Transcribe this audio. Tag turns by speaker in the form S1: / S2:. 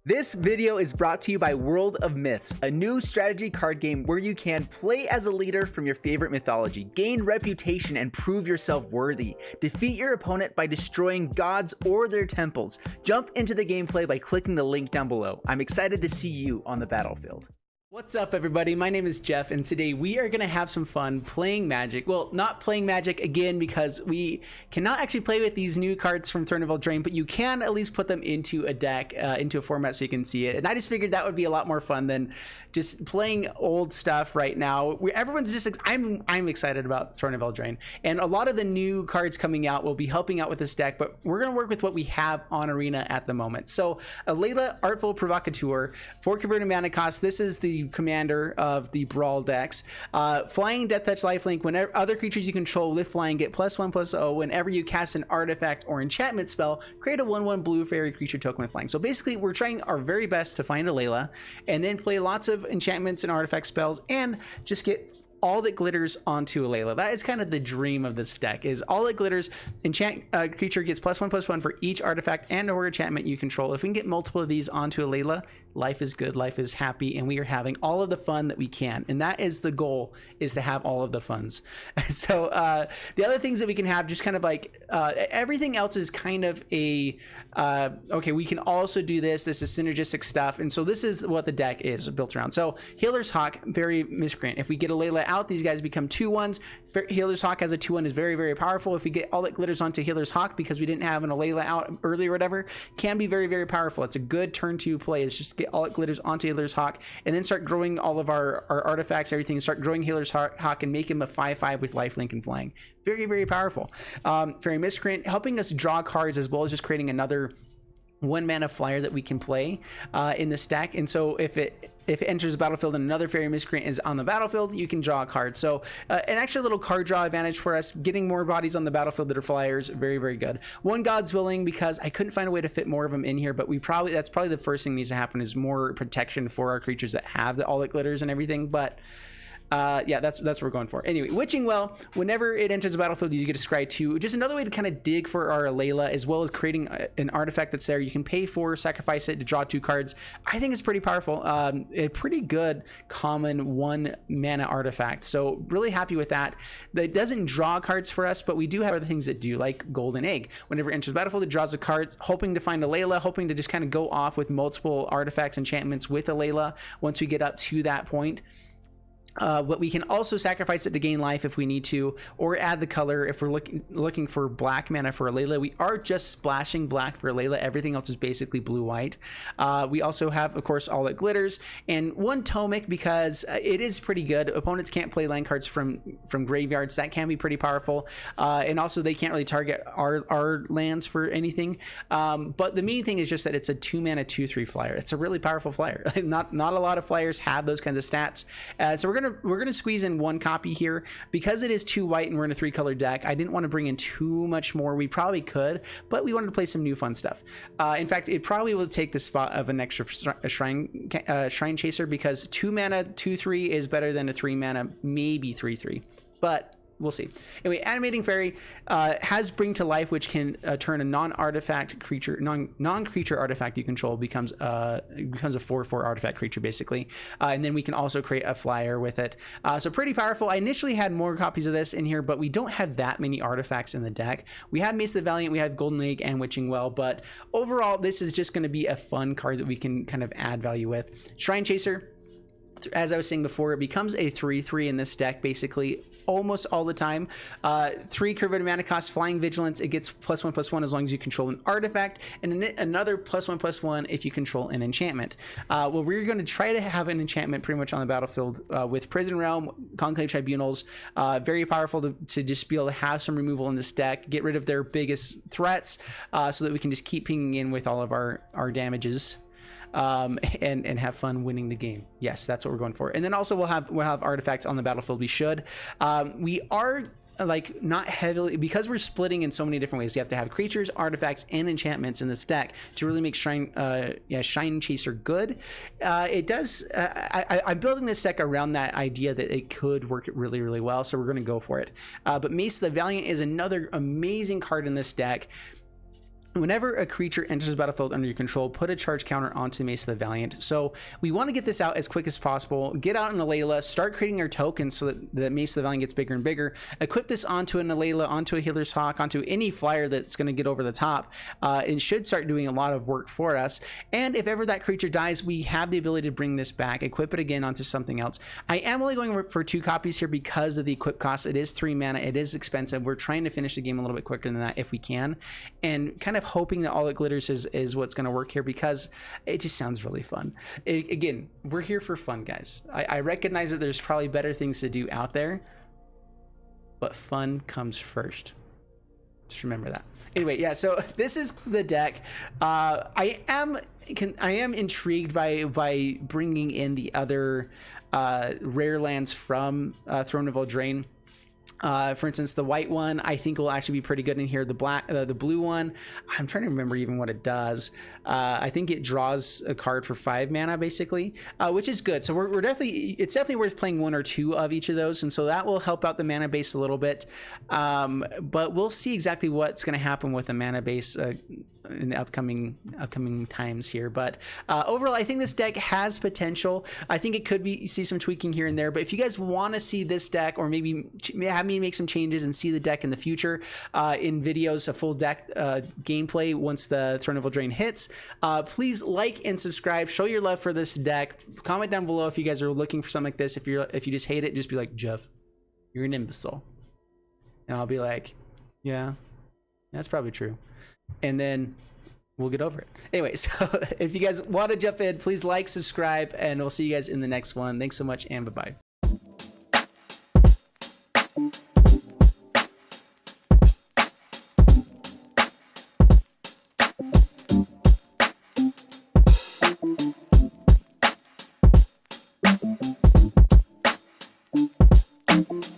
S1: This video is brought to you by World of Myths, a new strategy card game where you can play as a leader from your favorite mythology, gain reputation and prove yourself worthy, defeat your opponent by destroying gods or their temples. Jump into the gameplay by clicking the link down below. I'm excited to see you on the battlefield. What's up, everybody? My name is Jeff, and today we are going to have some fun playing Magic. Well, not playing Magic again because we cannot actually play with these new cards from Throne of Eldraine, but you can at least put them into a deck, into a format so you can see it. And I just figured that would be a lot more fun than just playing old stuff right now. Everyone's just, I'm excited about Throne of Eldraine, and a lot of the new cards coming out will be helping out with this deck, but we're going to work with what we have on Arena at the moment. So, Alela, Artful Provocateur, 4 converted mana cost. This is the commander of the Brawl decks. Flying, Death Touch, Lifelink. Whenever other creatures you control with flying get +1/+0. Whenever you cast an artifact or enchantment spell, create a 1/1 blue fairy creature token with flying. So basically, we're trying our very best to find Alela and then play lots of enchantments and artifact spells and just get all that glitters onto Alela. That is kind of the dream of this deck, is all that glitters. Enchant creature gets +1/+1 for each artifact and or enchantment you control. If we can get multiple of these onto Alela, life is good, life is happy, and we are having all of the fun that we can. And that is the goal, is to have all of the funds. So the other things that we can have, just kind of like everything else is kind of a okay, we can also do this. This is synergistic stuff. And so this is what the deck is built around. So Healer's Hawk, very Miscreant. If we get Alela out, these guys become 2/1s. Healer's Hawk as a 2/1 is very, very powerful. If we get all that glitters onto Healer's Hawk because we didn't have an Alela out earlier or whatever, can be very, very powerful. It's a good turn 2 play. It's just get all that glitters onto Healer's Hawk and then start growing all of our artifacts, everything, start growing Healer's Hawk and make him a 5/5 with lifelink and flying. Very, very powerful. Very Miscreant, helping us draw cards as well as just creating another 1 mana flyer that we can play in this deck. And so if it enters the battlefield and another Fairy Miscreant is on the battlefield, you can draw a card. So an extra little card draw advantage for us, getting more bodies on the battlefield that are flyers. Very, very good. 1 God's Willing, because I couldn't find a way to fit more of them in here, but that's probably the first thing that needs to happen, is more protection for our creatures that have all the glitters and everything. But yeah, that's what we're going for. Anyway, Witching Well, whenever it enters the battlefield, you get a scry 2. Just another way to kind of dig for our Alela, as well as creating an artifact that's there. You can pay for, sacrifice it to draw 2 cards. I think it's pretty powerful. A pretty good common 1 mana artifact. So really happy with that. That doesn't draw cards for us, but we do have other things that do, like Golden Egg. Whenever it enters the battlefield, it draws the cards, hoping to find Alela, hoping to just kind of go off with multiple artifacts, enchantments with Alela once we get up to that point. But we can also sacrifice it to gain life if we need to, or add the color if we're looking for black mana for Alela. We are just splashing black for Alela. Everything else is basically blue-white. We also have, of course, all that glitters, and 1 Tomic, because it is pretty good. Opponents can't play land cards from graveyards. That can be pretty powerful, and also they can't really target our lands for anything. But the main thing is just that it's a 2 mana 2/3 flyer. It's a really powerful flyer. Not a lot of flyers have those kinds of stats. So we're gonna squeeze in 1 copy here because it is 2 white and we're in a 3-color deck. I didn't want to bring in too much more. We probably could, but we wanted to play some new fun stuff. In fact, it probably will take the spot of an extra Shrine Chaser, because 2 mana 2/3 is better than a 3 mana maybe 3/3, but we'll see. Anyway, Animating Fairy has Bring to Life, which can turn a non-creature artifact you control becomes a 4/4 artifact creature, basically. And then we can also create a flyer with it. So pretty powerful. I initially had more copies of this in here, but we don't have that many artifacts in the deck. We have Mace the Valiant, we have Golden Egg, and Witching Well, but overall, this is just going to be a fun card that we can kind of add value with. Shrine Chaser, as I was saying before, it becomes a 3/3 in this deck, basically almost all the time. 3 converted mana cost, Flying Vigilance. It gets +1/+1 as long as you control an artifact, and another +1/+1 if you control an enchantment. Well, we're going to try to have an enchantment pretty much on the battlefield with Prison Realm, Conclave Tribunals. Very powerful to just be able to have some removal in this deck, get rid of their biggest threats, so that we can just keep pinging in with all of our damages. And have fun winning the game. Yes, that's what we're going for. And then also we'll have artifacts on the battlefield. We should. We are like not heavily, because we're splitting in so many different ways. We have to have creatures, artifacts, and enchantments in this deck to really make Shrine Chaser good. It does. I'm building this deck around that idea that it could work really, really well. So we're going to go for it. But Mace the Valiant is another amazing card in this deck.
S2: Whenever a creature enters the battlefield under your control, put a charge counter onto Mace of the Valiant. So we want to get this out as quick as possible. Get out an Alayla, start creating our tokens so that the Mace of the Valiant gets bigger and bigger. Equip this onto an Alayla, onto a Healer's Hawk, onto any flyer that's going to get over the top, and should start doing a lot of work for us. And if ever that creature dies, we have the ability to bring this back, equip it again onto something else. I am only going for 2 copies here because of the equip cost. It is 3 mana. It is expensive. We're trying to finish the game a little bit quicker than that if we can, and kind of hoping that all that glitters is what's going to work here, because it just sounds really fun. Again, we're here for fun, guys. I recognize that there's probably better things to do out there, but fun comes first. Just remember that. Anyway, yeah, so this is the deck. I am intrigued by bringing in the other rare lands from Throne of Eldraine. For instance, the white one I think will actually be pretty good in here. The blue one, I'm trying to remember even what it does. I think it draws a card for 5 mana basically, which is good. So it's definitely worth playing 1 or 2 of each of those, and so that will help out the mana base a little bit. But we'll see exactly what's going to happen with the mana base in the upcoming times here. But overall, I think this deck has potential. I think it could see some tweaking here and there, but if you guys want to see this deck, or maybe have me make some changes and see the deck in the future in videos, a full deck gameplay once the Throne of Eldraine hits, please like and subscribe, show your love for this deck. Comment down below if you guys are looking for something like this. If you just hate it, just be like, Jeff, you're an imbecile, and I'll be like, yeah, that's probably true, and then we'll get over it. Anyway, so if you guys want to jump in, please like, subscribe, and we'll see you guys in the next one. Thanks so much, and bye-bye. Thank you.